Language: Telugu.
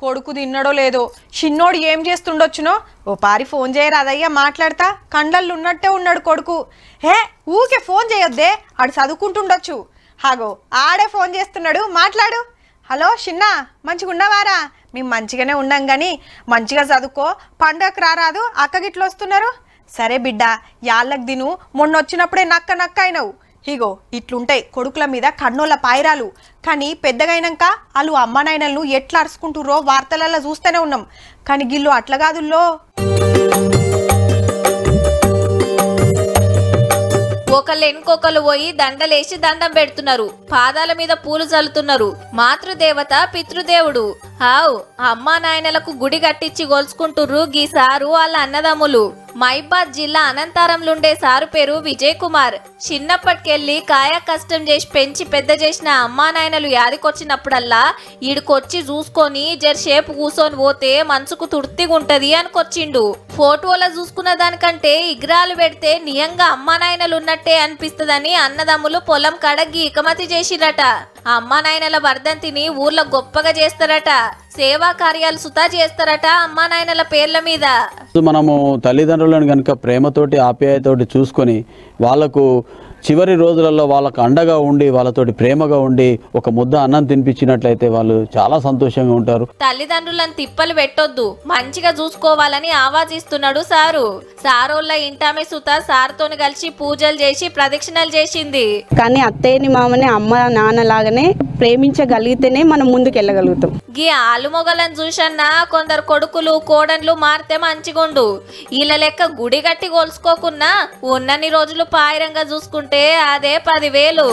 కొడుకు తిన్నడో లేదో చిన్నోడు ఏం చేస్తుండొచ్చునో ఓ పారి ఫోన్ చేయరాదయ్యా మాట్లాడతా కండ్లల్లో ఉన్నట్టే ఉన్నాడు కొడుకు ఊకే ఫోన్ చేయొద్దే ఆడు చదువుకుంటుండొచ్చు హాగో ఆడే ఫోన్ చేస్తున్నాడు మాట్లాడు హలో చిన్న మంచిగా ఉన్నవారా మేము మంచిగానే ఉన్నాం కానీ మంచిగా చదువుకో పండగకు రారాదు అక్కగిట్లు వస్తున్నారు సరే బిడ్డ యాళ్ళకి దిను మొన్న వచ్చినప్పుడే నక్క నక్క అయినావు ఇగో ఇట్లుంటాయి కొడుకుల మీద కన్నోళ్ళ పాయిరాలు కానీ పెద్దగైనాక వాళ్ళు అమ్మ నాయనలను ఎట్లా అరుచుకుంటుర్రో వార్తలలో చూస్తూనే ఉన్నాం కానీ గిల్లు అట్లా కాదుల్లో ఒకళ్ళు ఎన్కొకళ్ళు పోయి దండలేసి దండం పెడుతున్నారు పాదాల మీద పూలు చల్లుతున్నారు మాతృదేవత పితృదేవుడు హావ్ అమ్మా నాయనలకు గుడి కట్టించి గొలుసుకుంటుర్రు గీ సారు వాళ్ళ అన్నదమ్ములు మైబాద్ జిల్లా అనంతారంలుండే సారు పేరు విజయ్ కుమార్ చిన్నప్పటికెళ్ళి కాయా కష్టం చేసి పెంచి పెద్ద చేసిన అమ్మా నాయనలు యాదికొచ్చినప్పుడల్లా ఈడికొచ్చి చూసుకొని జరసేపు కూసోని పోతే మనసుకు తృప్తిగుంటది అనుకొచ్చిండు ఫోటోలో చూసుకున్న దానికంటే ఇగ్రాలు పెడితే నియంగా అమ్మా నాయనలు ఉన్నట్టే అనిపిస్తదని అన్నదమ్ములు పొలం కాడ గీకమతి చేసిరట అమ్మా నాయనల వర్ధంతిని ఊర్లో గొప్పగా చేస్తారట సేవా కార్యాలు సుతా చేస్తారట అమ్మా నాయనల పేర్ల మీద మనము తల్లిదండ్రులను కనుక ప్రేమతోటి ఆప్యాయతోటి చూసుకొని వాళ్ళకు చివరి రోజులలో వాళ్ళకు అండగా ఉండి వాళ్ళతోటి ప్రేమగా ఉండి ఒక ముద్ద అన్నం తినిపించినట్లయితే వాళ్ళు చాలా సంతోషంగా ఉంటారు తల్లిదండ్రులను తిప్పలు పెట్టొద్దు మంచిగా చూసుకోవాలని ఆవాజిస్తున్నాడు సారోళ్ళ ఇంటామె సుత సార్తోని కలిసి పూజలు చేసి ప్రదక్షిణలు చేసింది కానీ అత్తయ్యని మామని అమ్మ నాన్న లాగానే ప్రేమించగలిగితేనే మనం ముందుకు వెళ్ళగలుగుతాం గీ ఆలుమొగలను చూసన్నా కొందరు కొడుకులు కోడన్లు మారితే మంచిగుండు వీళ్ళ లెక్క గుడి గట్టి కొలుసుకోకున్నా ఉన్నన్ని రోజులు పాయిరంగా చూసుకుంటే అదే 10,000